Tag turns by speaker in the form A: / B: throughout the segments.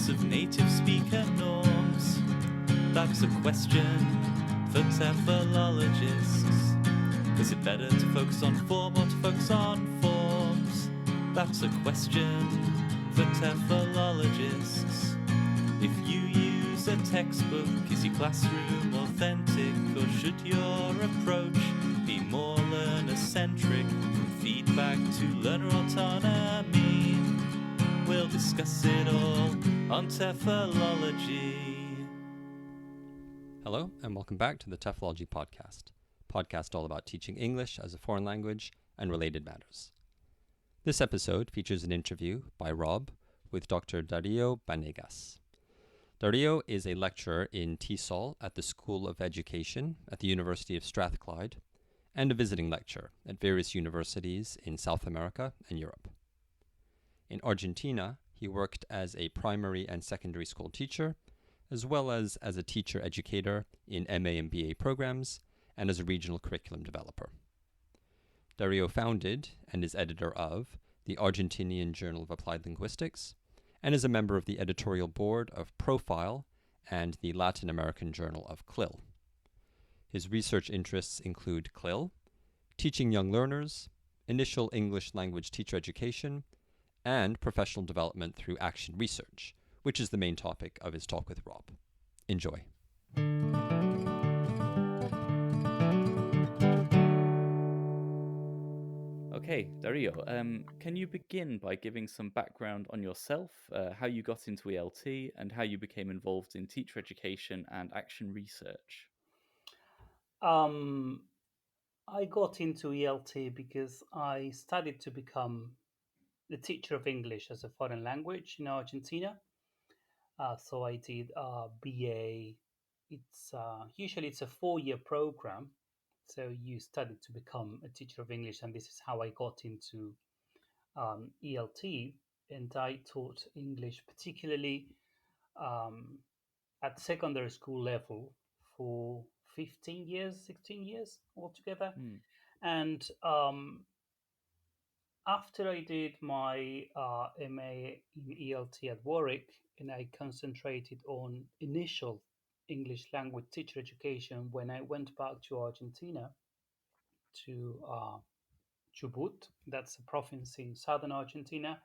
A: loss of native speaker norms? That's a question for TEFLologists. Is it better to focus on form or to focus on forms? That's a question for TEFLologists. If you use a textbook, is your classroom authentic, or should your approach be more learner-centric, from feedback to learner autonomy? We'll discuss it all on TEFLology.
B: Hello, and welcome back to the TEFLology podcast all about teaching English as a foreign language and related matters. This episode features an interview by Rob with Dr. Dario Banegas. Dario is a lecturer in TESOL at the School of Education at the University of Strathclyde and a visiting lecturer at various universities in South America and Europe. In Argentina, he worked as a primary and secondary school teacher, as well as a teacher educator in MA and BA programs, and as a regional curriculum developer. Dario founded and is editor of the Argentinian Journal of Applied Linguistics, and is a member of the editorial board of Profile and the Latin American journal of CLIL. His research interests include CLIL, teaching young learners, initial English language teacher education, and professional development through action research, which is the main topic of his talk with Rob. Enjoy.
A: Okay, Dario, can you begin by giving some background on yourself, how you got into ELT, and how you became involved in teacher education and action research?
C: I got into ELT because I studied to become the teacher of English as a foreign language in Argentina. So I did BA. It's usually it's a 4-year program, so you study to become a teacher of English, and this is how I got into ELT. And I taught English particularly at secondary school level for 15 years, 16 years altogether. And after I did my MA in ELT at Warwick, and I concentrated on initial English language teacher education, when I went back to Argentina, to Chubut, that's a province in southern Argentina,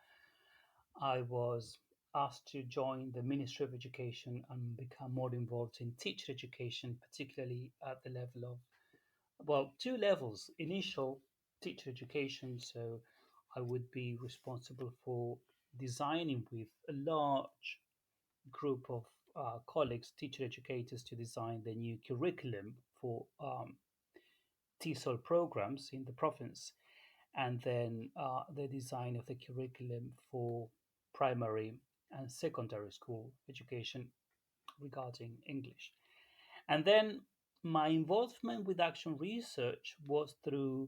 C: I was asked to join the Ministry of Education and become more involved in teacher education, particularly at the level of, well, 2 levels. Initial teacher education, so I would be responsible for designing with a large group of colleagues, teacher educators, to design the new curriculum for TESOL programs in the province, and then the design of the curriculum for primary and secondary school education regarding English. And then my involvement with action research was through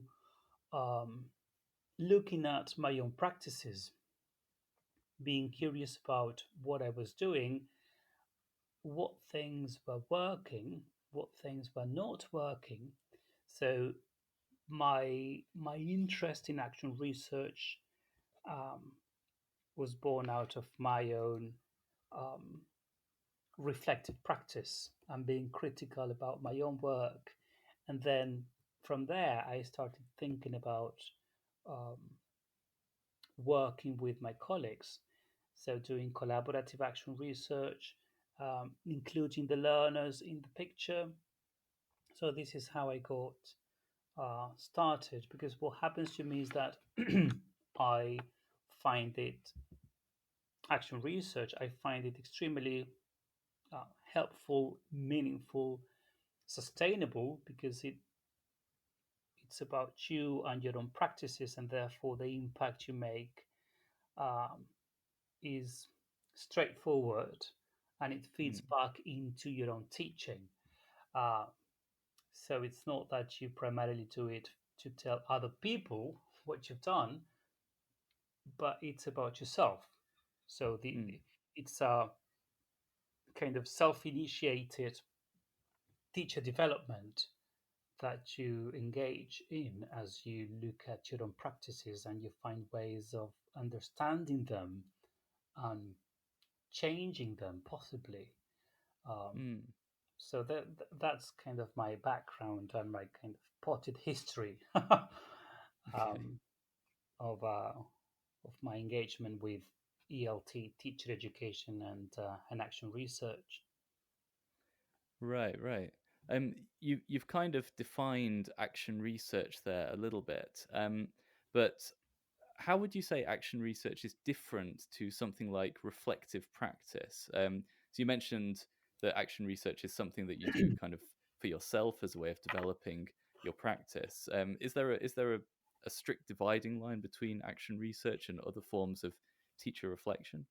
C: looking at my own practices, being curious about what I was doing, what things were working, what things were not working. So my interest in action research was born out of my own reflective practice and being critical about my own work. And then from there, I started thinking about um, working with my colleagues. So, doing collaborative action research, including the learners in the picture. So, this is how I got started, because what happens to me is that I find it, action research, I find it extremely helpful, meaningful, sustainable, because it's about you and your own practices, and therefore the impact you make um, is straightforward, and it feeds back into your own teaching. Uh, so it's not that you primarily do it to tell other people what you've done, but it's about yourself. So it's a kind of self-initiated teacher development that you engage in as you look at your own practices and you find ways of understanding them and changing them possibly. Um,
A: Mm.
C: so that's kind of my background and my kind of potted history
A: Okay.
C: um, of my engagement with ELT, teacher education, and action research.
A: Right, right. You've kind of defined action research there a little bit, but how would you say action research is different to something like reflective practice? So you mentioned that action research is something that you do kind of for yourself as a way of developing your practice. Is there a strict dividing line between action research and other forms of teacher reflection?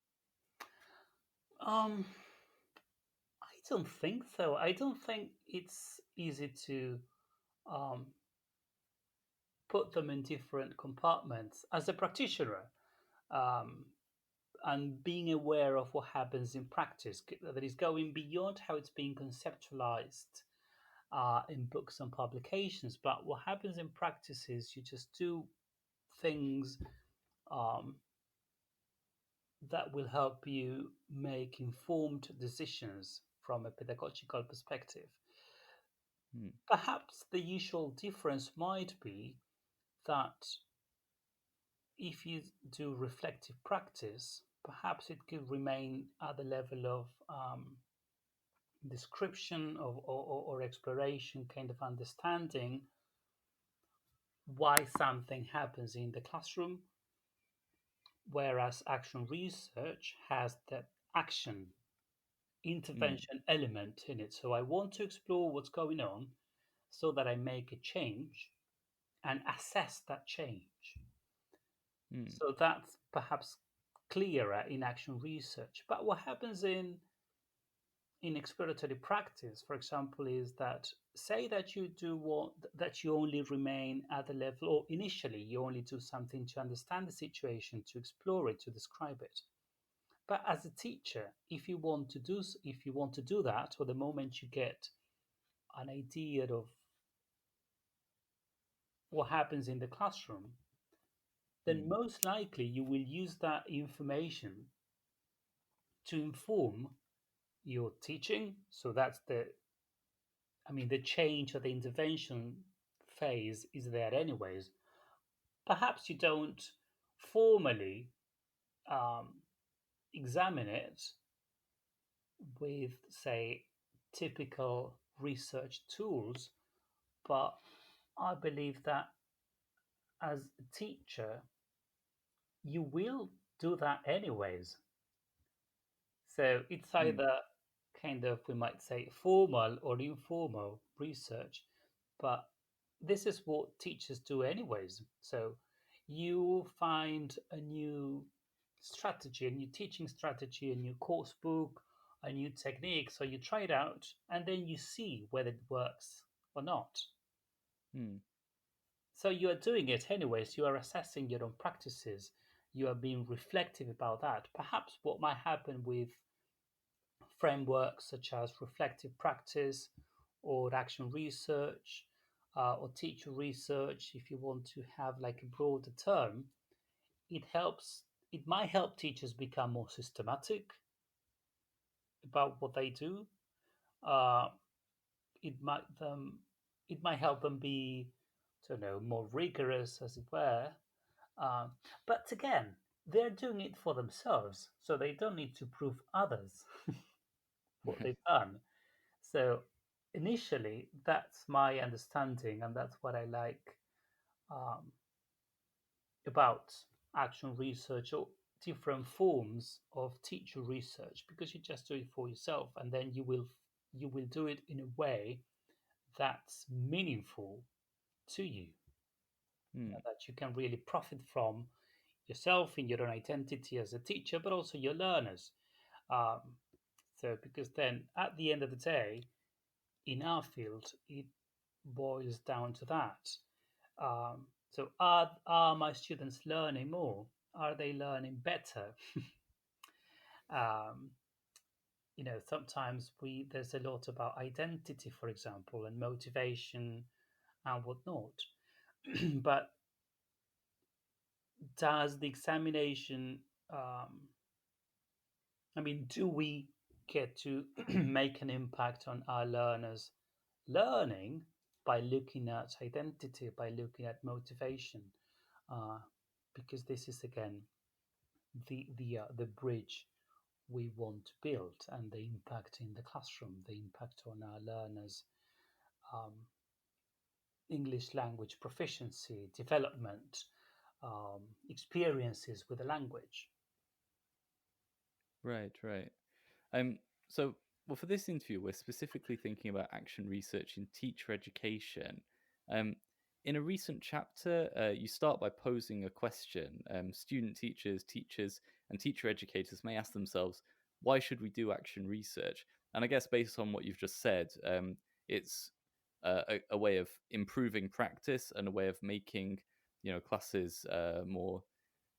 C: Um, I don't think so. I don't think it's easy to um, put them in different compartments. As a practitioner, um, and being aware of what happens in practice, that is going beyond how it's being conceptualized in books and publications, but what happens in practice is you just do things um, that will help you make informed decisions from a pedagogical perspective.
A: Hmm.
C: Perhaps the usual difference might be that if you do reflective practice, perhaps it could remain at the level of description of or exploration, kind of understanding why something happens in the classroom, whereas action research has the action
A: Hmm.
C: intervention element in it. So I want to explore what's going on so that I make a change and assess that change.
A: Hmm.
C: So that's perhaps clearer in action research. But what happens in exploratory practice, for example, is that say that you do what that you only remain at the level, or initially you only do something to understand the situation, to explore it, to describe it. But as a teacher, if you want to do that, or the moment you get an idea of what happens in the classroom, then
A: Hmm.
C: most likely you will use that information to inform your teaching. So that's the change or the intervention phase is there anyways. Perhaps you don't formally um, examine it with, say, typical research tools, but I believe that as a teacher, you will do that anyways. So it's
A: Hmm.
C: either kind of, we might say, formal or informal research, but this is what teachers do anyways. So you find a new strategy, a new teaching strategy, a new course book, a new technique. So you try it out and then you see whether it works or not.
A: Hmm.
C: So you are doing it anyways. You are assessing your own practices. You are being reflective about that. Perhaps what might happen with frameworks such as reflective practice or action research or teacher research, if you want to have like a broader term, it helps. It might help teachers become more systematic about what they do. Uh, it might them. It might help them be, I don't know, more rigorous, as it were. Um, but again, they're doing it for themselves, so they don't need to prove others what they've done. So initially, that's my understanding, and that's what I like um, about action research or different forms of teacher research, because you just do it for yourself, and then you will do it in a way that's meaningful to you,
A: Hmm.
C: and that you can really profit from yourself in your own identity as a teacher, but also your learners. Um, so, because then at the end of the day, in our field, it boils down to that. So, are my students learning more? Are they learning better? um, Sometimes there's a lot about identity, for example, and motivation and whatnot. But does the examination um, I mean, do we get to make an impact on our learners' learning by looking at identity, by looking at motivation? Uh, because this is again the bridge we want to build, and the impact in the classroom, the impact on our learners' um, English language proficiency, development, experiences with the language.
A: Right, right. Um, so, well, for this interview, we're specifically thinking about action research in teacher education. Um, in a recent chapter, you start by posing a question. Student teachers, and teacher educators may ask themselves, why should we do action research? And I guess based on what you've just said, it's a way of improving practice and a way of making, classes more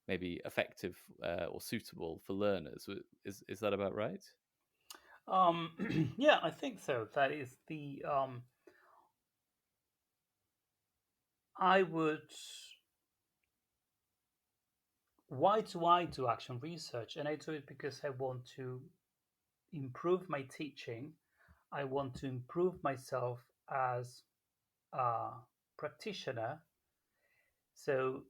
A: maybe effective or suitable for learners. Is that about right?
C: Yeah, I think so. That is I would. Why do I do action research? And I do it because I want to improve my teaching. I want to improve myself as a practitioner. So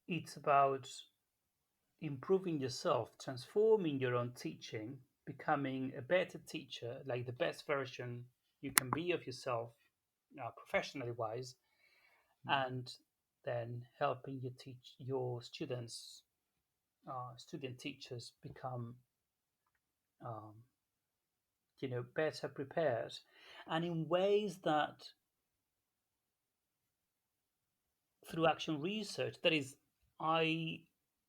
C: it's about improving yourself, transforming your own teaching, becoming a better teacher, like the best version you can be of yourself, professionally wise, and then helping you teach your students, student teachers become, um, better prepared, and in ways that through action research, that is, I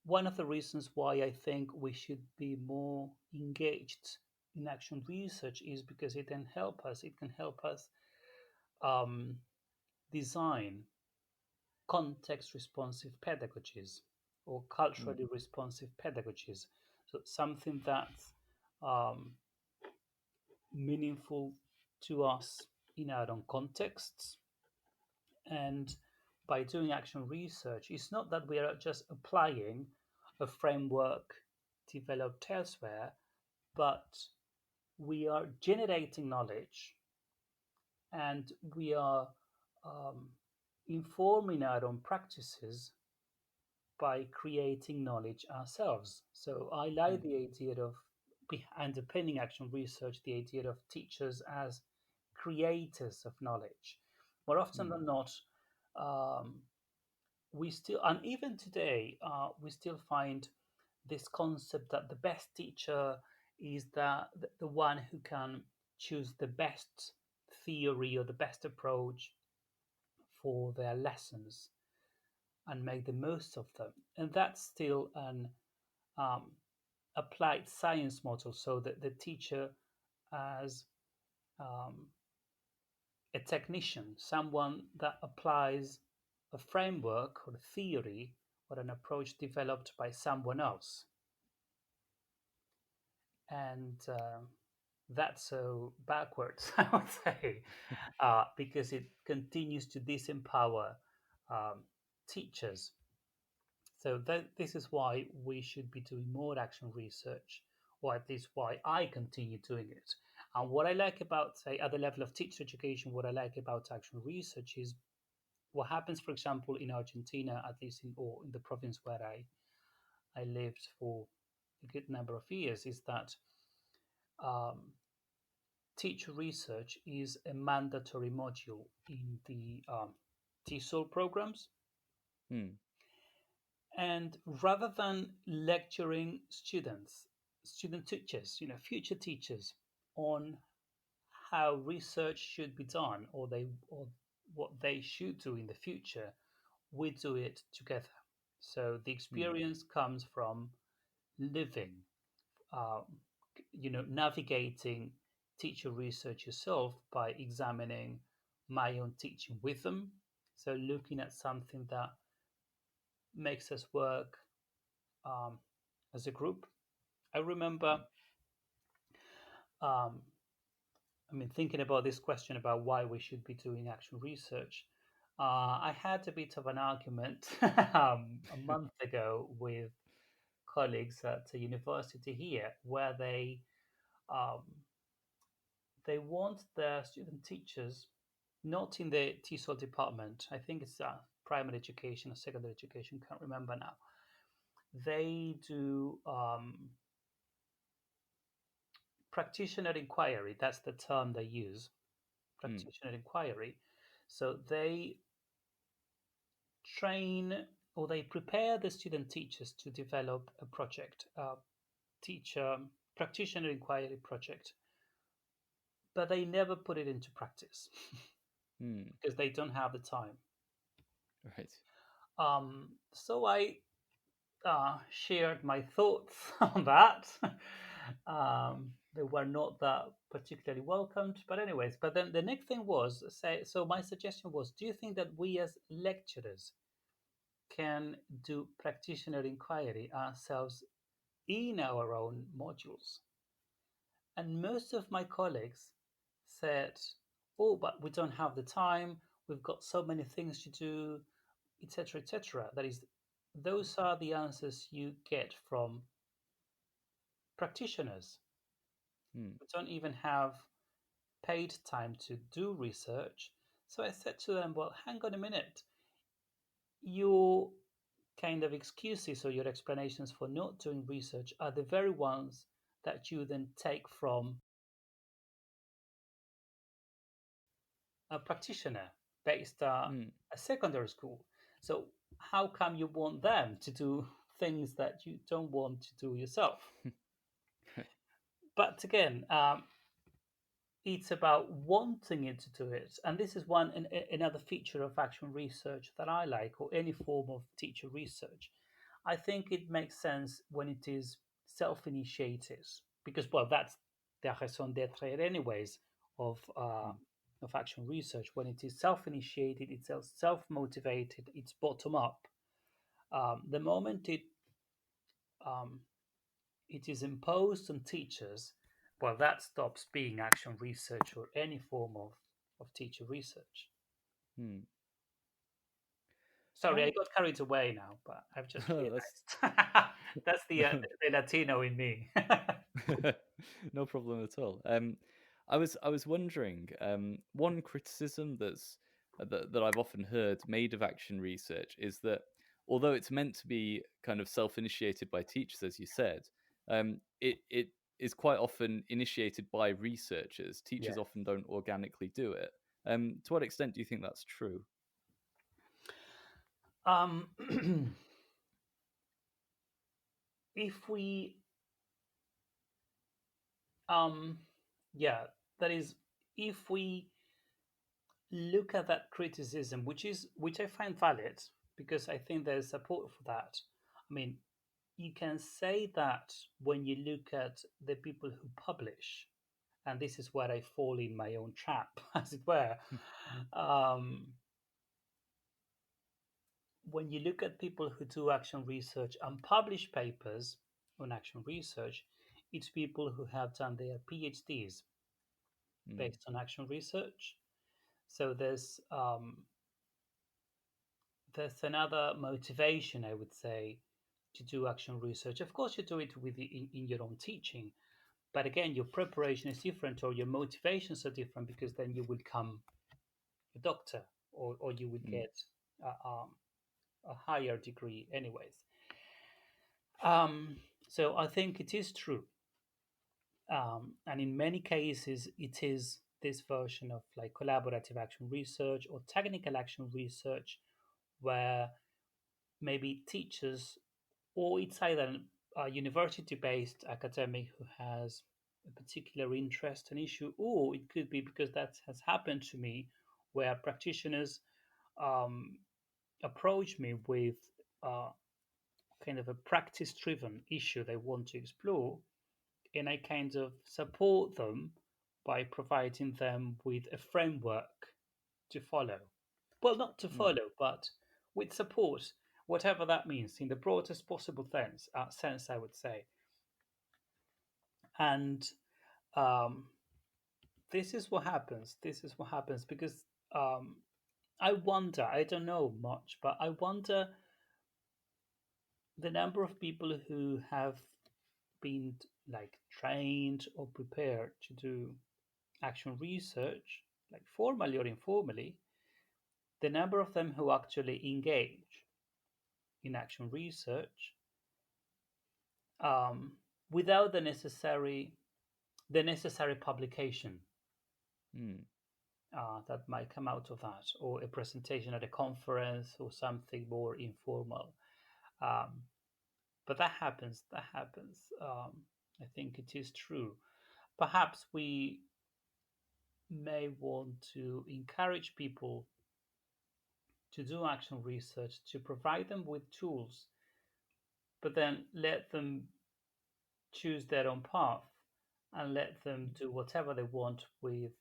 C: one of the reasons why I think we should be more engaged in action research is because it can help us um, design context responsive pedagogies or
A: Mm,
C: culturally responsive pedagogies. So something that's um, meaningful to us in our own contexts. And by doing action research, it's not that we are just applying a framework developed elsewhere, but we are generating knowledge, and we are um, informing our own practices by creating knowledge ourselves. So I like
A: mm,
C: the idea of underpinning action research, the idea of teachers as creators of knowledge. More often
A: mm,
C: than not, um, we still, and even today, we still find this concept that the best teacher is the one who can choose the best theory or the best approach for their lessons and make the most of them. And that's still an um, applied science model, so that the teacher as um, a technician, someone that applies a framework or a theory or an approach developed by someone else. And that's so backwards, I would say, because it continues to disempower teachers. So this is why we should be doing more action research, or at least why I continue doing it. And what I like about, say, at the level of teacher education, what I like about action research is what happens, for example, in Argentina, at least in the province where I lived for a good number of years, is that um, teacher research is a mandatory module in the TESOL programs.
A: mm,
C: And rather than lecturing student teachers, future teachers, on how research should be done, or what they should do in the future, we do it together. So the
A: mm,
C: experience comes from living, um, navigating teacher research yourself by examining my own teaching with them. So looking at something that makes us work um, as a group. I remember,
A: mm,
C: um, thinking about this question about why we should be doing action research. I had a bit of an argument a month ago with colleagues at a university here where um, they want their student teachers not in the TESOL department. I think it's primary education or secondary education. Can't remember now. They do practitioner inquiry. That's the term they use. Practitioner inquiry. So they train or they prepare the student teachers to develop a project, teacher practitioner inquiry project, but they never put it into practice because they don't have the time.
B: Right.
C: So I shared my thoughts on that. They were not that particularly welcomed, but anyways. But then the next thing was so my suggestion was: do you think that we as lecturers can do practitioner inquiry ourselves in our own modules? And most of my colleagues said, "Oh, but we don't have the time. We've got so many things to do, etc., etc." That is, those are the answers you get from practitioners. We don't even have paid time to do research. So I said to them, well, hang on a minute. Your kind of excuses or your explanations for not doing research are the very ones that you then take from a practitioner based at a secondary school. So how come you want them to do things that you don't want to do yourself? But again, it's about wanting it to do it, and this is another feature of action research that I like, or any form of teacher research. I think it makes sense when it is self-initiated, because well, that's the raison d'être, anyways, of action research. When it is self-initiated, it's self-motivated, it's bottom up. The moment um, it is imposed on teachers, well, that stops being action research or any form of teacher research. Sorry, I got carried away now, but I've just realized that's the Latino in me.
B: No problem at all. I was wondering, one criticism that I've often heard made of action research is that although it's meant to be kind of self-initiated by teachers, as you said, it is quite often initiated by researchers. Teachers
C: Yeah.
B: often don't organically do it. To what extent do you think that's true?
C: If we, yeah, that is, if we look at that criticism, which I find valid because I think there's support for that. I mean, you can say that when you look at the people who publish, and this is where I fall in my own trap, as it were. When you look at people who do action research and publish papers on action research, it's people who have done their PhDs based on action research. So there's another motivation, I would say, to do action research. Of course, you do it in your own teaching, but again, your preparation is different, or your motivations are different, because then you will become a doctor, or you would get a higher degree, anyways. So I think it is true, and in many cases, it is this version of like collaborative action research or technical action research, where maybe teachers, or it's either a university-based academic who has a particular interest and issue, or it could be because that has happened to me, where practitioners um, approach me with kind of a practice-driven issue they want to explore, and I kind of support them by providing them with a framework to follow. Well, not to follow, but with support, whatever that means, in the broadest possible sense, I would say. And um, this is what happens. This is what happens because I wonder, I don't know much, but I wonder, the number of people who have been like trained or prepared to do action research, like formally or informally, the number of them who actually engage in action research um, without the necessary publication
D: Mm.
C: that might come out of that, or a presentation at a conference or something more informal. Um, but that happens. That happens. I think it is true. Perhaps we may want to encourage people to do action research, to provide them with tools, but then let them choose their own path and let them do whatever they want with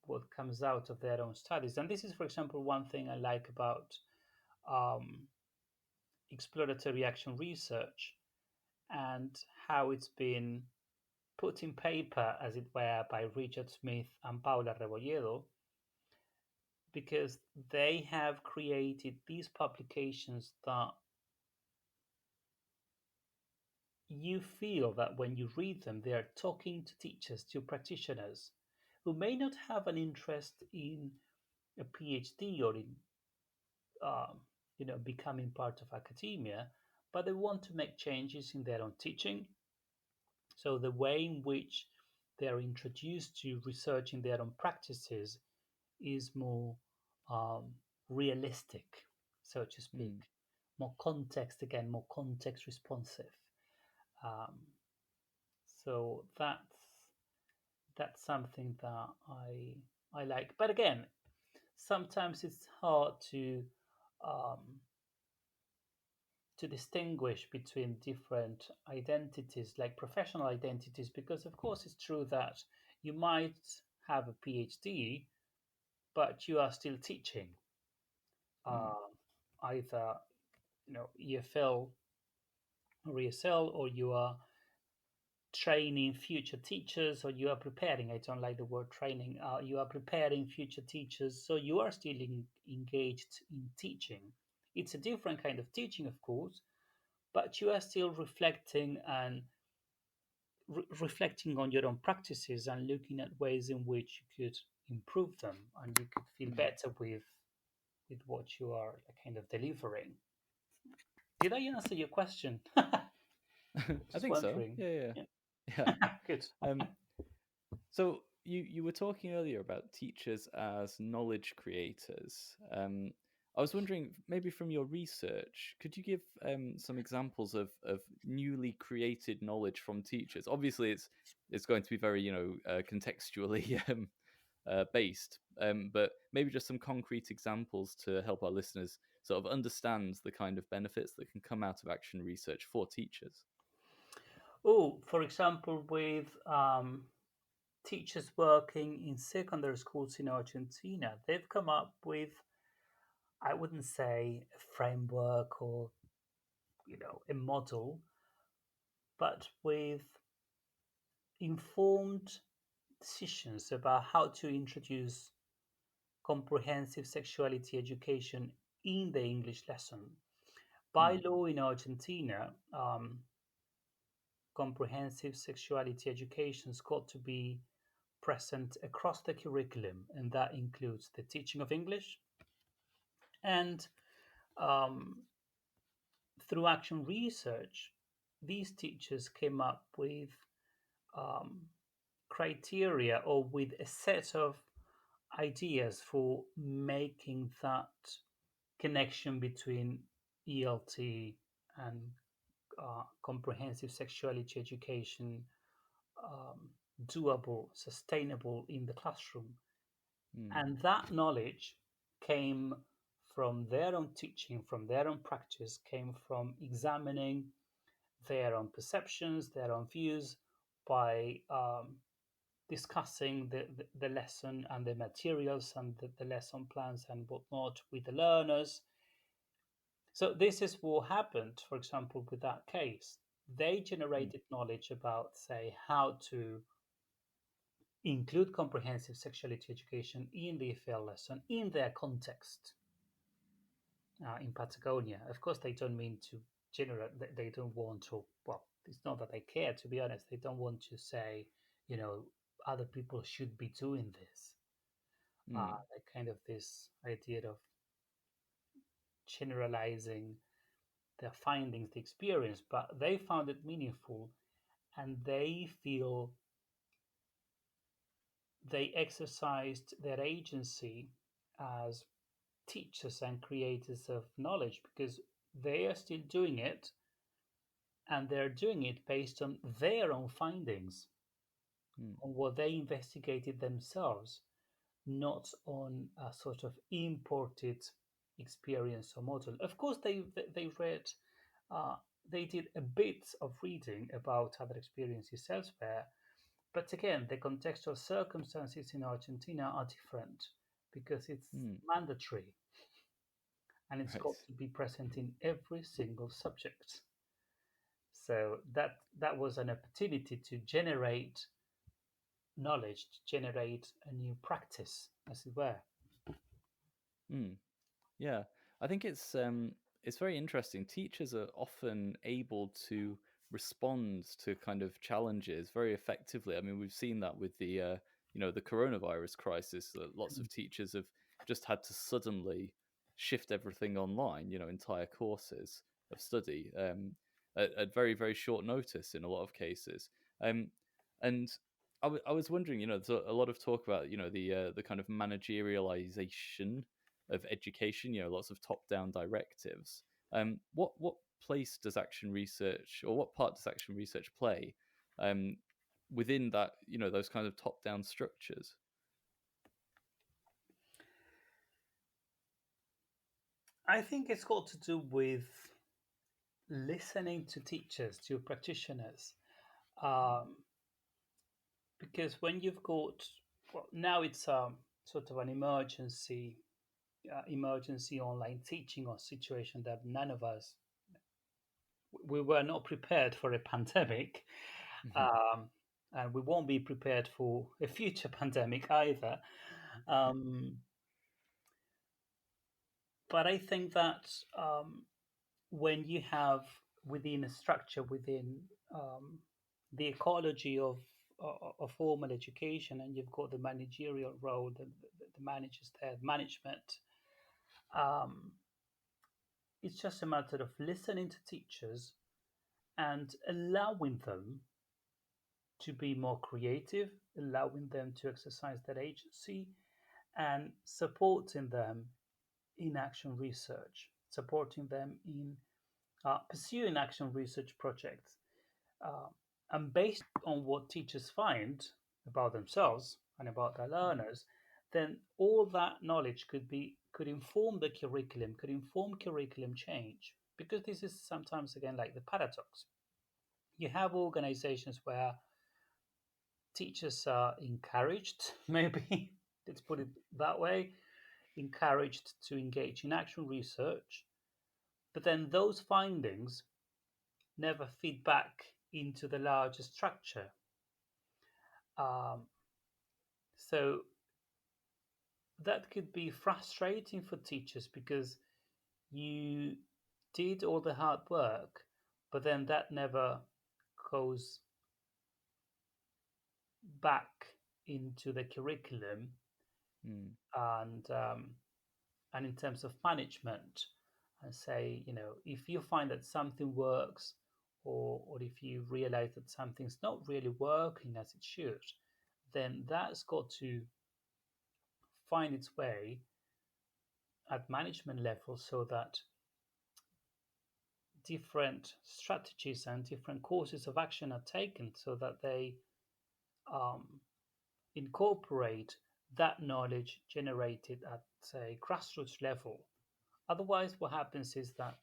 C: what comes out of their own studies. And this is, for example, one thing I like about um, exploratory action research and how it's been put in paper, as it were, by Richard Smith and Paula Rebolledo, because they have created these publications that you feel that when you read them, they are talking to teachers, to practitioners who may not have an interest in a PhD or in um, becoming part of academia, but they want to make changes in their own teaching. So the way in which they are introduced to research in their own practices is more um, realistic, so to speak,
D: Mm.
C: more context again, more context responsive. Um, so that's something that I like. But again, sometimes it's hard um, to distinguish between different identities, like professional identities, because of course it's true that you might have a PhD, but you are still teaching,
D: Mm.
C: uh, either EFL or ESL, or you are training future teachers, or you are preparing. I don't like the word training. You are preparing future teachers, so you are still engaged in teaching. It's a different kind of teaching, of course, but you are still reflecting and reflecting on your own practices and looking at ways in which you could improve them and you could feel
D: Mm.
C: better with what you are kind of delivering. Did I answer your question?
D: I
C: Just
D: think so.
C: wondering.
D: Yeah,
C: Yeah.
D: yeah.
C: Good.
D: Um, so you were talking earlier about teachers as knowledge creators. I was wondering, maybe from your research, could you give some examples of newly created knowledge from teachers? Obviously, it's going to be very contextually based, but maybe just some concrete examples to help our listeners sort of understand the kind of benefits that can come out of action research for teachers.
C: Oh, for example, with teachers working in secondary schools in Argentina, they've come up with, I wouldn't say a framework or a model, but with informed decisions about how to introduce comprehensive sexuality education in the English lesson. By
D: Mm.
C: law in Argentina, comprehensive sexuality education's got to be present across the curriculum, and that includes the teaching of English. And um, through action research, these teachers came up with um, criteria or with a set of ideas for making that connection between ELT and comprehensive sexuality education um, doable, sustainable in the classroom.
D: Mm.
C: And that knowledge came from their own teaching, from their own practice, came from examining their own perceptions, their own views by discussing the lesson and the materials and the lesson plans and whatnot with the learners. So this is what happened, for example, with that case. They
D: Mm.
C: generated knowledge about, say, how to include comprehensive sexuality education in the EFL lesson in their context in Patagonia. Of course, they don't mean to they don't want to, well, it's not that they care, to be honest, they don't want to say, other people should be doing this.
D: Mm.
C: Like kind of this idea of generalizing their findings, the experience, but they found it meaningful, and they feel they exercised their agency as teachers and creators of knowledge, because they are still doing it, and they're doing it based on their own findings,
D: Mm.
C: on what they investigated themselves, not on a sort of imported experience or model. Of course, they read, uh, they did a bit of reading about other experiences elsewhere, but again, the contextual circumstances in Argentina are different because it's
D: Mm.
C: mandatory and it's got
D: Right.
C: to be present in every single subject. So that was an opportunity to generate knowledge, to generate a new practice, as it were.
D: Mm. Yeah, I think it's very interesting. Teachers are often able to respond to kind of challenges very effectively. I mean, we've seen that with the the coronavirus crisis. That lots of teachers have just had to suddenly shift everything online. Entire courses of study at very very short notice in a lot of cases. Um, and I was wondering, there's a lot of talk about the kind of managerialization of education, lots of top-down directives. What place does action research, or what part does action research play um, within that, those kind of top-down structures?
C: I think it's got to do with listening to teachers, to practitioners, um, because when you've got, well, now it's sort of an emergency online teaching or situation that none of us, we were not prepared for a pandemic,
D: Mhm.
C: um, and we won't be prepared for a future pandemic either. Um, but I think that when you have within a structure, within um, the ecology of formal education, and you've got the managerial role, the managers there, management, um, it's just a matter of listening to teachers and allowing them to be more creative, allowing them to exercise their agency, and supporting them in action research, supporting them in pursuing action research projects. Uh, and based on what teachers find about themselves and about their learners, then all that knowledge could inform the curriculum, could inform curriculum change. Because this is sometimes again like the paradox. You have organizations where teachers are encouraged, maybe let's put it that way, encouraged to engage in action research, but then those findings never feed back into the larger structure. Um, so that could be frustrating for teachers because you did all the hard work, but then that never goes back into the curriculum,
D: Mm.
C: and and in terms of management, and say, if you find that something works, or if you realize that something's not really working as it should, then that's got to find its way at management level so that different strategies and different courses of action are taken so that they um, incorporate that knowledge generated at, say, grassroots level. Otherwise, what happens is that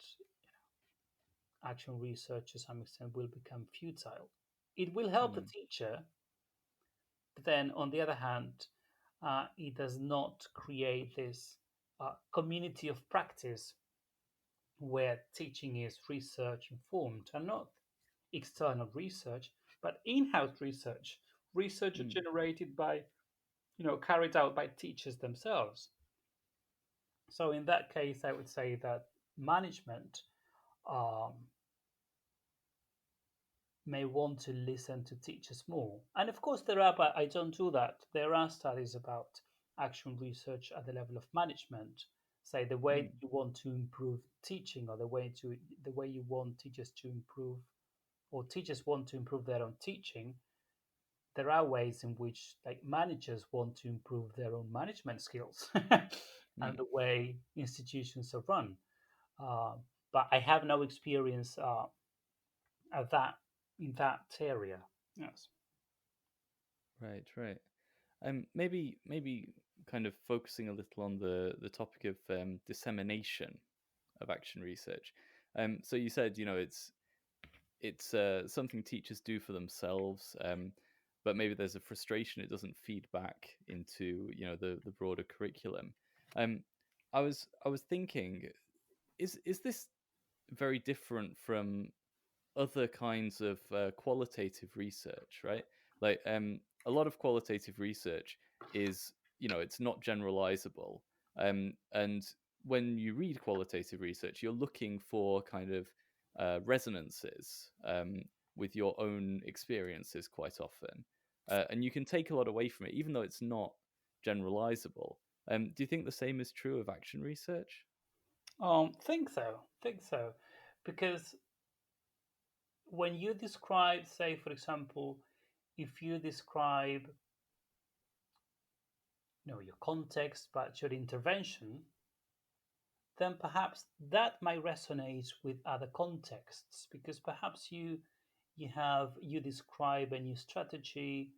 C: action research to some extent will become futile. It will help the
D: Mm.
C: teacher, but then on the other hand, it does not create this community of practice where teaching is research informed and not external research, but in-house research, research
D: Mm.
C: generated by, carried out by teachers themselves. So in that case, I would say that management, um, may want to listen to teachers more. And of course, there are, but I don't do that. There are studies about action research at the level of management, say the way
D: Mm.
C: you want to improve teaching, or the way you want teachers to improve, or teachers want to improve their own teaching. There are ways in which like managers want to improve their own management skills and
D: Mm.
C: the way institutions are run. Uh, but I have no experience at that in that area. Yes.
D: Right, right. Maybe kind of focusing a little on the topic of dissemination of action research. So you said, it's something teachers do for themselves, but maybe there's a frustration it doesn't feed back into the broader curriculum. Um, I was thinking, is this very different from other kinds of qualitative research, right? Like a lot of qualitative research is, it's not generalizable. And when you read qualitative research, you're looking for kind of resonances with your own experiences quite often. And you can take a lot away from it, even though it's not generalizable. Do you think the same is true of action research?
C: Think so. Think so, because when you describe, say, for example, if you describe, your context, but your intervention, then perhaps that might resonate with other contexts, because perhaps you describe a new strategy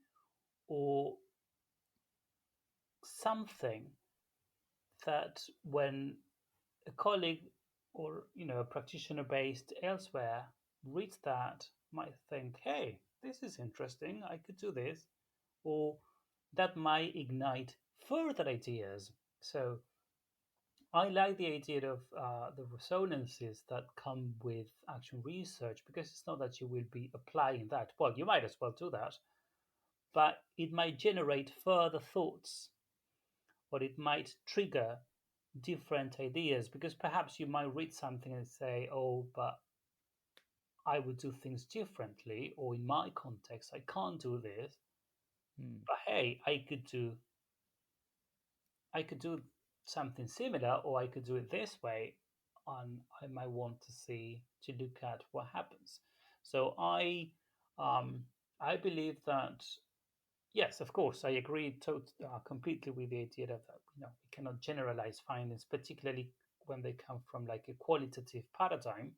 C: or something that when a colleague or a practitioner based elsewhere reads that might think, hey, this is interesting, I could do this, or that might ignite further ideas. So I like the idea of the resonances that come with action research, because it's not that you will be applying that. Well, you might as well do that, but it might generate further thoughts, or it might trigger different ideas, because perhaps you might read something and say, oh, but I would do things differently, or in my context I can't do this,
D: Hmm.
C: but hey, I could do something similar, or I could do it this way, and I might want to look at what happens. So um, I believe that, yes, of course, I agree completely with the idea that we cannot generalize findings, particularly when they come from like a qualitative paradigm.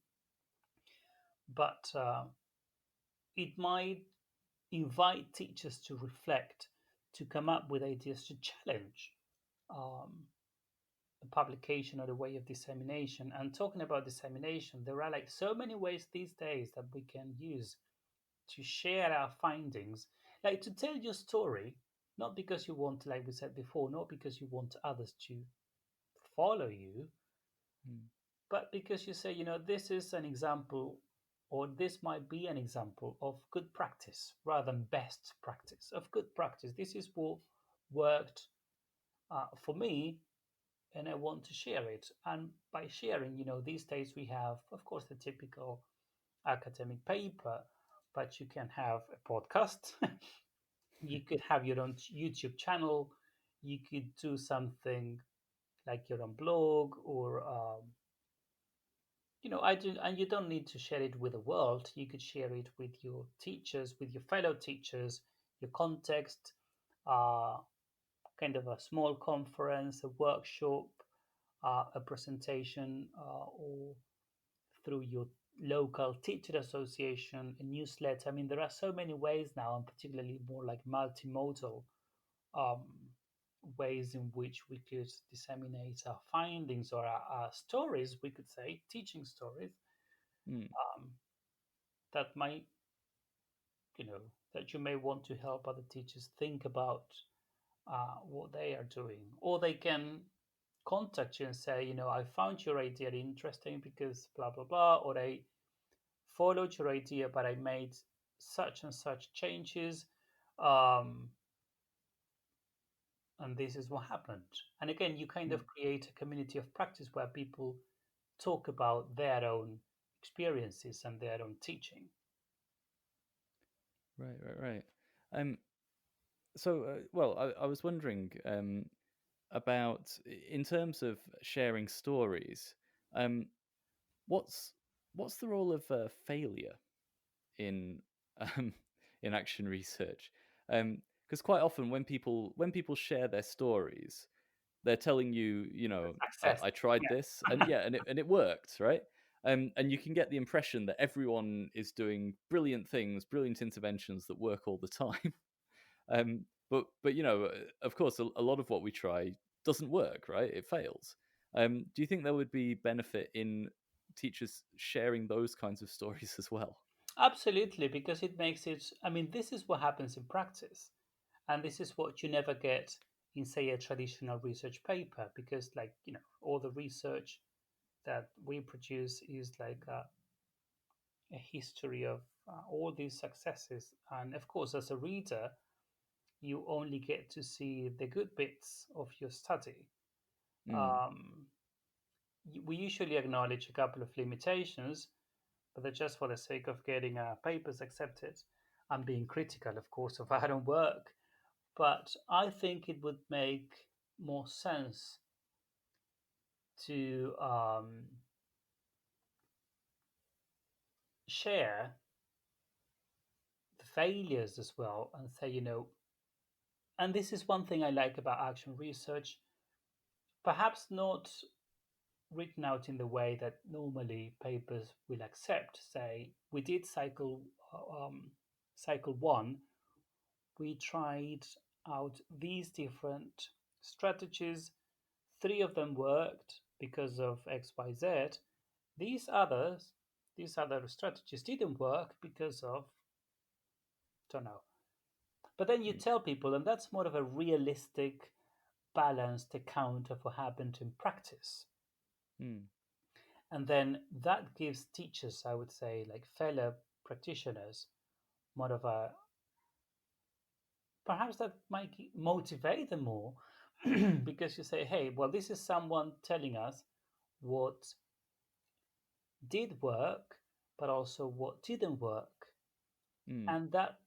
C: But it might invite teachers to reflect, to come up with ideas to challenge um, the publication or the way of dissemination. And talking about dissemination, there are like so many ways these days that we can use to share our findings, like to tell your story, not because you want, like we said before, not because you want others to follow you,
D: Hmm.
C: but because you say, this is an example, or this might be an example of good practice rather than best practice, of good practice. This is what worked for me, and I want to share it. And by sharing, these days we have, of course, the typical academic paper, but you can have a podcast. You could have your own YouTube channel. You could do something like your own blog, or I do, and you don't need to share it with the world. You could share it with your teachers, with your fellow teachers, your context, uh, kind of a small conference, a workshop, a presentation, or through your local teacher association, a newsletter. I mean, there are so many ways now, and particularly more like multimodal um, ways in which we could disseminate our findings, or our stories, we could say, teaching stories,
D: Hmm.
C: um, that might, that you may want to help other teachers think about what they are doing. Or they can contact you and say, I found your idea interesting because blah, blah, blah, or I followed your idea, but I made such and such changes. Um, and this is what happened. And again, you kind
D: Hmm.
C: of create a community of practice where people talk about their own experiences and their own teaching.
D: Right. Um, I was wondering about in terms of sharing stories. Um, what's what's the role of failure in um, in action research? Because quite often when people share their stories, they're telling you,
C: Success.
D: I tried this, and
C: Yeah.
D: yeah, and it worked, right? And you can get the impression that everyone is doing brilliant things, brilliant interventions that work all the time. But of course, a lot of what we try doesn't work, right? It fails. Do you think there would be benefit in teachers sharing those kinds of stories as well?
C: Absolutely, because it makes it, I mean, this is what happens in practice. And this is what you never get in, say, a traditional research paper, because, like, all the research that we produce is like a history of all these successes. And of course, as a reader, you only get to see the good bits of your study.
D: Mm,
C: Um, we usually acknowledge a couple of limitations, but they're just for the sake of getting papers accepted. I'm being critical, of course, of our own work, but I think it would make more sense to share the failures as well and say, and this is one thing I like about action research, perhaps not written out in the way that normally papers will accept. Say, we did cycle one, we tried out these different strategies. Three of them worked because of XYZ. These others, these other strategies didn't work because of, don't know. But then you
D: mm,
C: tell people, and that's more of a realistic, balanced account of what happened in practice.
D: mm,
C: And then that gives teachers, I would say, like fellow practitioners, more of a, perhaps that might motivate them more because you say, hey, well, this is someone telling us what did work, but also what didn't work.
D: mm,
C: And that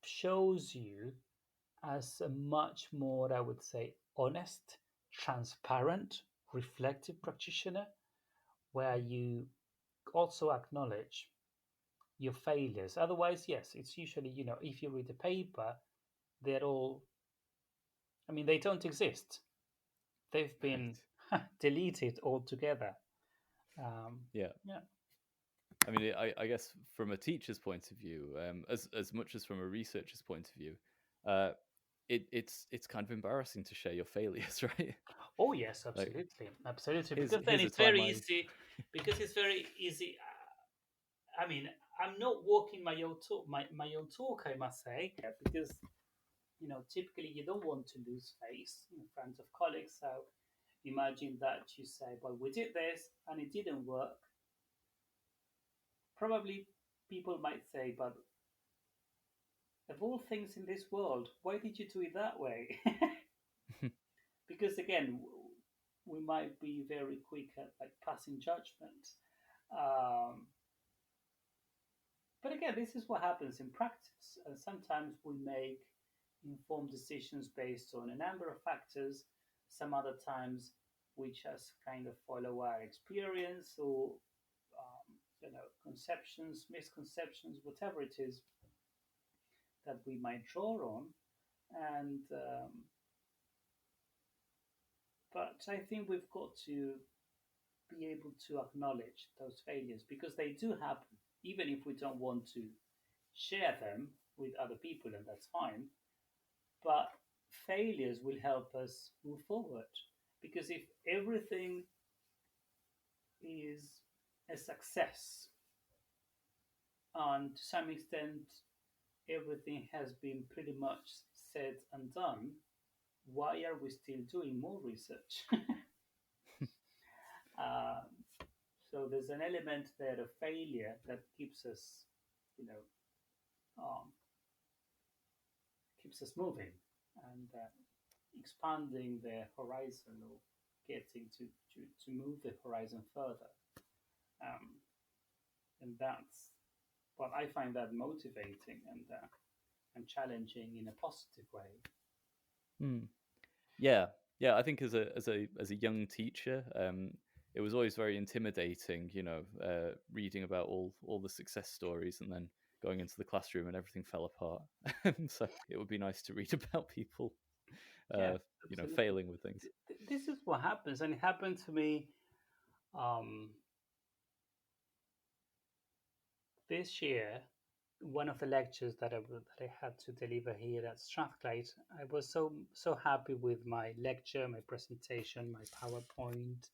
C: shows you as a much more, I would say, honest, transparent, reflective practitioner, where you also acknowledge your failures. Otherwise, yes, it's usually, if you read the paper, they're all, I mean, they don't exist. They've
D: right.
C: been deleted altogether. Um,
D: Yeah.
C: yeah.
D: I mean, I guess from a teacher's point of view, as much as from a researcher's point of view, uh, it's kind of embarrassing to share your failures, right?
C: Oh, yes,
D: Like,
C: absolutely. Absolutely.
D: here's
C: Because then
D: here's a
C: it's
D: time
C: very
D: I.
C: easy. Because it's very easy. I mean, I'm not walking my own talk, my own talk, I must say, because typically you don't want to lose face in front of colleagues. So imagine that you say, well, we did this and it didn't work. Probably people might say, but of all things in this world, why did you do it that way? Because again, we might be very quick at like passing judgment. Um, but again, this is what happens in practice. Sometimes we make informed decisions based on a number of factors. Some other times we just kind of follow our experience or conceptions, misconceptions, whatever it is that we might draw on. And but I think we've got to be able to acknowledge those failures because they do happen, even if we don't want to share them with other people, and that's fine. But failures will help us move forward because if everything is a success and to some extent everything has been pretty much said and done, why are we still doing more research? um, so there's an element there of failure that you know, um, keeps us moving and expanding the horizon or getting to move the horizon further. Um, and that's but I find that motivating and challenging in a positive way.
D: Mm. Yeah, yeah. I think as a young teacher, it was always very intimidating. Reading about all the success stories and then going into the classroom and everything fell apart. So it would be nice to read about people,
C: Yeah,
D: uh,
C: absolutely.
D: failing with things.
C: This is what happens, and it happened to me um, this year. One of the lectures that I had to deliver here at Strathclyde, I was so happy with my lecture, my presentation, my PowerPoint,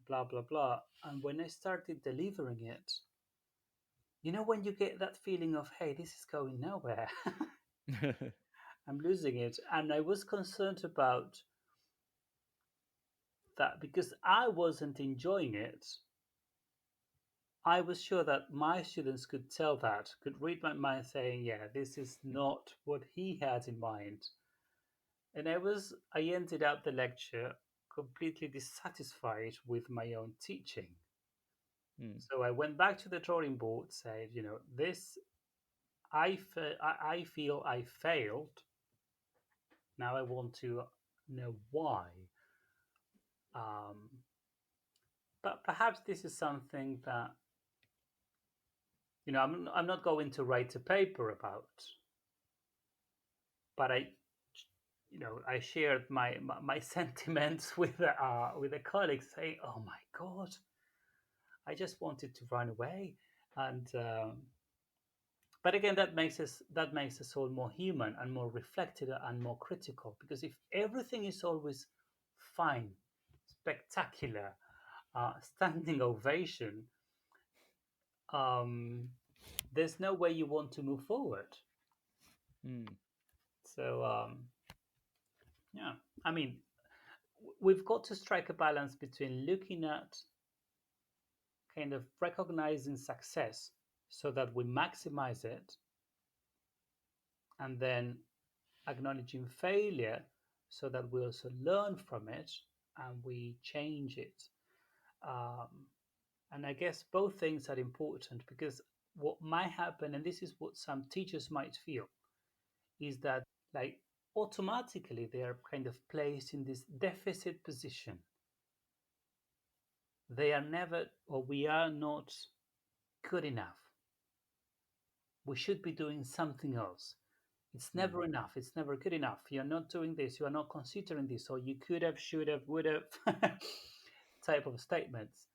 C: blah blah blah. And when I started delivering it, when you get that feeling of, hey, this is going nowhere, I'm losing it, and I was concerned about that because I wasn't enjoying it. I was sure that my students could tell that, could read my mind saying, yeah, this is not what he had in mind. And I ended up the lecture completely dissatisfied with my own teaching.
D: Mm,
C: So I went back to the drawing board, said, this, I feel I failed. Now I want to know why. Um, but perhaps this is something that, I'm not going to write a paper about, but I shared my sentiments with a colleague, saying, "Oh my God, I just wanted to run away." And but again, that makes us all more human and more reflective and more critical. Because if everything is always fine, spectacular, standing ovation, um, there's no way you want to move forward.
D: mm,
C: So yeah, I mean, we've got to strike a balance between looking at kind of recognizing success so that we maximize it, and then acknowledging failure so that we also learn from it and we change it. Um, and I guess both things are important, because what might happen, and this is what some teachers might feel, is that, like, automatically they are kind of placed in this deficit position. They are never, or we are not good enough. We should be doing something else. It's
D: mm,
C: never enough. It's never good enough. You're not doing this. You are not considering this. Or you could have, should have, would have type of statements.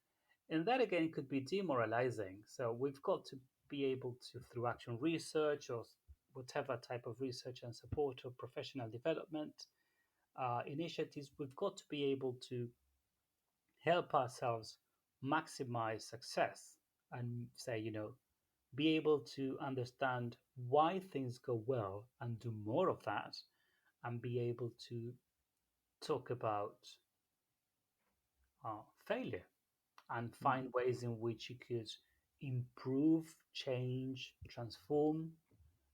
C: And that again could be demoralizing. So we've got to be able to, through action research or whatever type of research and support or professional development initiatives, we've got to be able to help ourselves maximize success and say, be able to understand why things go well and do more of that, and be able to talk about failure and
D: mm,
C: find ways in which you could improve, change, transform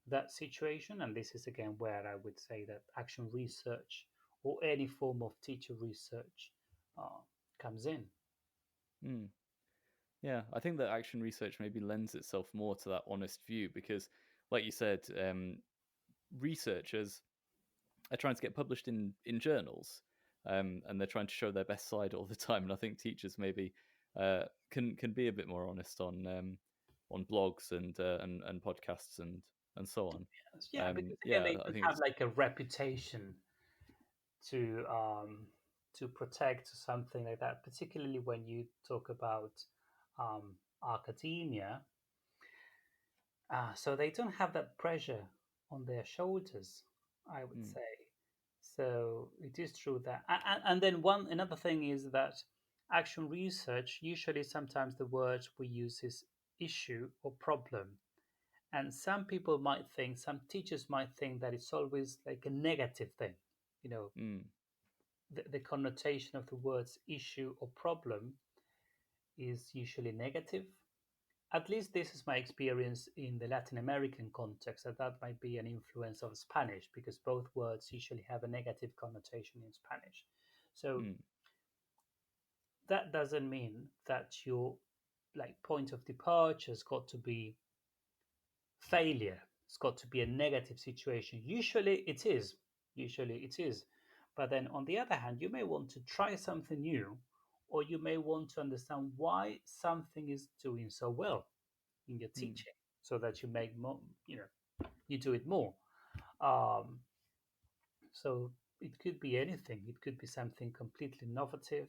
C: that situation. And this is again where I would say that action research or any form of teacher research uh, comes in.
D: mm. Yeah, I think that action research maybe lends itself more to that honest view because, like you said, researchers are trying to get published in journals, and they're trying to show their best side all the time. And I think teachers maybe can be a bit more honest on blogs and podcasts and so on.
C: Yeah, because again,
D: Yeah,
C: they
D: I
C: don't
D: think
C: have
D: it's
C: like a reputation to um, to protect something like that, particularly when you talk about academia. So they don't have that pressure on their shoulders, I would
D: mm,
C: say. So it is true that, and then another thing is that action research, usually sometimes the word we use is issue or problem, and some teachers might think that it's always like a negative thing. You know,
D: mm,
C: the connotation of the words issue or problem is usually negative. At least this is my experience in the Latin American context, that might be an influence of Spanish, because both words usually have a negative connotation in Spanish. So
D: mm,
C: that doesn't mean that your, like, point of departure has got to be failure. It's got to be a negative situation. Usually it is. Usually it is. But then on the other hand, you may want to try something new, or you may want to understand why something is doing so well in your
D: Mm.
C: teaching, so that you make more, you do it more. Um, so it could be anything. It could be something completely innovative.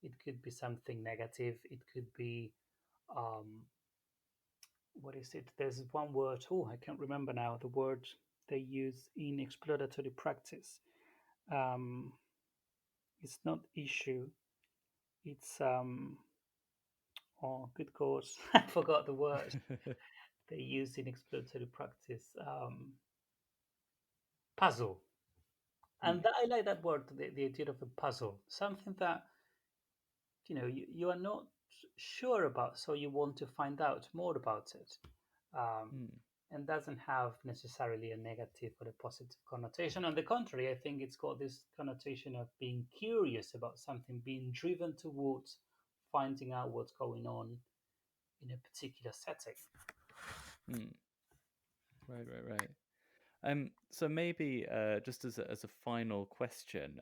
C: It could be something negative. It could be um, what is it? There's one word. Oh, I can't remember now. The word they use in exploratory practice. Um, it's not issue. It's oh, good cause. I forgot the word they use in exploratory practice. Puzzle. And
D: Mm.
C: I like that word. The idea of a puzzle. Something that you are not sure about, so you want to find out more about it. Um,
D: Mm.
C: and doesn't have necessarily a negative or a positive connotation. On the contrary, I think it's got this connotation of being curious about something, being driven towards finding out what's going on in a particular setting.
D: Mm. Right. So maybe just as a final question,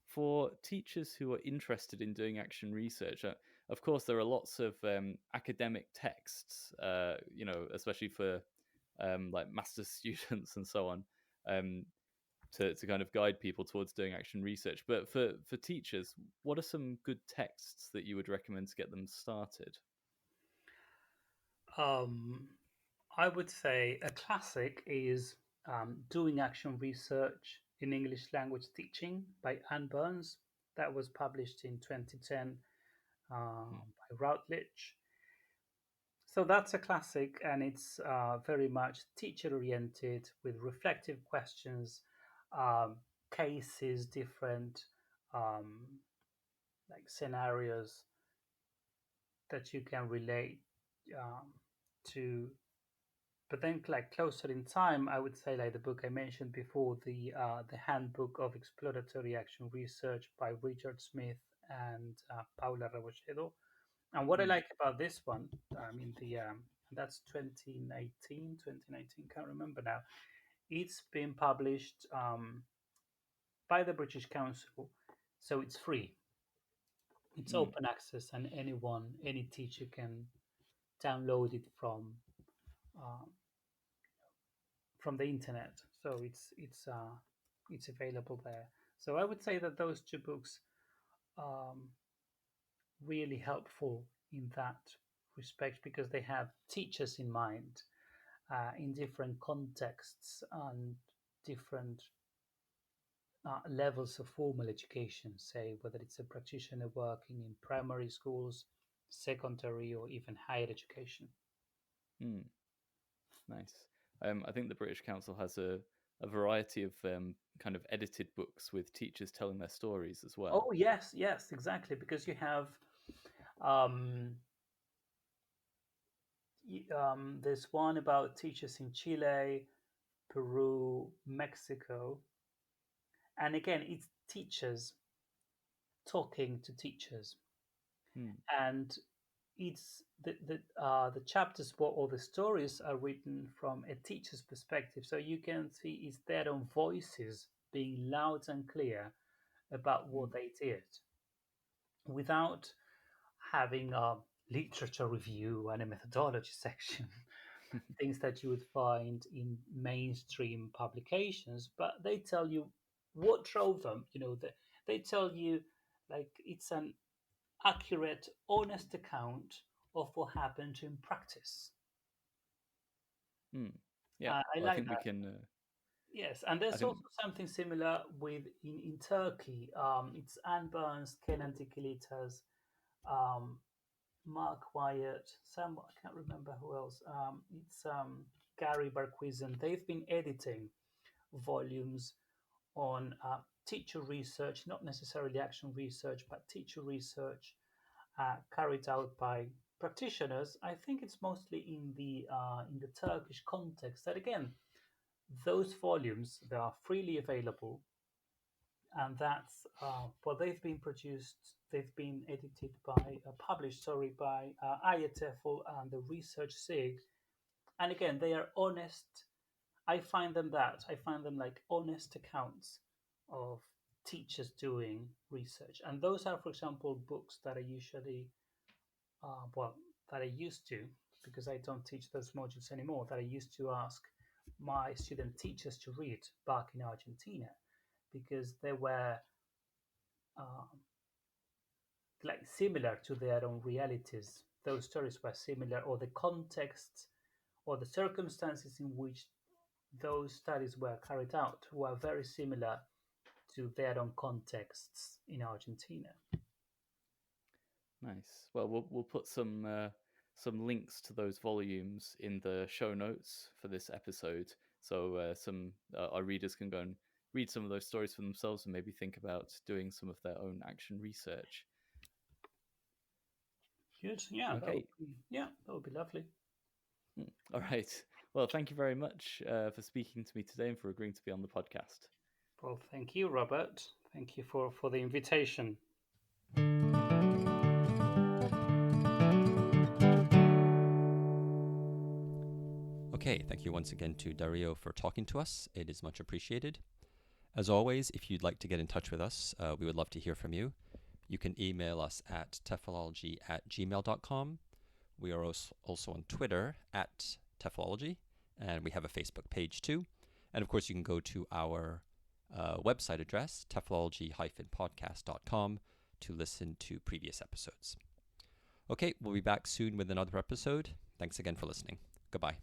D: for teachers who are interested in doing action research, of course, there are lots of academic texts, especially for like master's students and so on, um, to kind of guide people towards doing action research. But for teachers, what are some good texts that you would recommend to get them started?
C: Um, I would say a classic is Doing Action Research in English Language Teaching by Anne Burns. That was published in 2010
D: Mm.
C: by Routledge. So that's a classic, and it's very much teacher oriented with reflective questions, um, cases, different um, like scenarios that you can relate um, to. But then, like closer in time, I would say like the book I mentioned before, the Handbook of Exploratory Action Research by Richard Smith and Paula Rebochedo. And what I
D: Mm.
C: like about this one, I mean, that's 2019, can't remember now. It's been published by the British Council, so it's free. It's
D: Mm.
C: open access, and any teacher can download it um, from the internet. So it's available there. So I would say that those two books um, really helpful in that respect because they have teachers in mind in different contexts and different levels of formal education, say whether it's a practitioner working in primary schools, secondary, or even higher education.
D: Mm. Nice. I think the British Council has a variety of kind of edited books with teachers telling their stories as well.
C: Oh, yes, yes, exactly. Because you have, um, there's one about teachers in Chile, Peru, Mexico. And again, it's teachers talking to teachers.
D: Mm.
C: And it's the chapters or the stories are written from a teacher's perspective, so you can see it's their own voices being loud and clear about
D: Mm.
C: what they did without having a literature review and a methodology section, things that you would find in mainstream publications. But they tell you what drove them. They tell you like it's an accurate, honest account of what happened in practice.
D: Mm. Yeah.
C: I
D: Well, I
C: like
D: think we
C: that.
D: can.
C: Yes, and
D: I
C: there's
D: think.
C: also something similar with in Turkey. It's Anne Burns, Kenan Dikilitas, um, Mark Wyatt, some I can't remember who else. It's Gary Barquizen. They've been editing volumes on teacher research, not necessarily action research, but teacher research carried out by practitioners. I think it's mostly in the Turkish context. That again, those volumes they are freely available, and that's well, they've been produced. They've been edited by published, sorry, by IATEFL and the Research SIG, And again, they are honest. I find them like honest accounts of teachers doing research. And those are, for example, books that I usually, that I used to, because I don't teach those modules anymore, that I used to ask my student teachers to read back in Argentina, because they were um, like similar to their own realities. Those stories were similar, or the context or the circumstances in which those studies were carried out were very similar to their own contexts in Argentina.
D: Nice. Well, we'll put some links to those volumes in the show notes for this episode, so some our readers can go and read some of those stories for themselves and maybe think about doing some of their own action research.
C: Good. Yeah.
D: Okay.
C: That would be lovely.
D: All right. Well, thank you very much for speaking to me today and for agreeing to be on the podcast.
C: Well, thank you, Robert. Thank you for the invitation.
B: Okay, thank you once again to Dario for talking to us. It is much appreciated. As always, if you'd like to get in touch with us, we would love to hear from you. You can email us at teflology@gmail.com. We are also on Twitter at Teflology, and we have a Facebook page too. And of course, you can go to our website address, teflology-podcast.com, to listen to previous episodes. Okay, we'll be back soon with another episode. Thanks again for listening. Goodbye.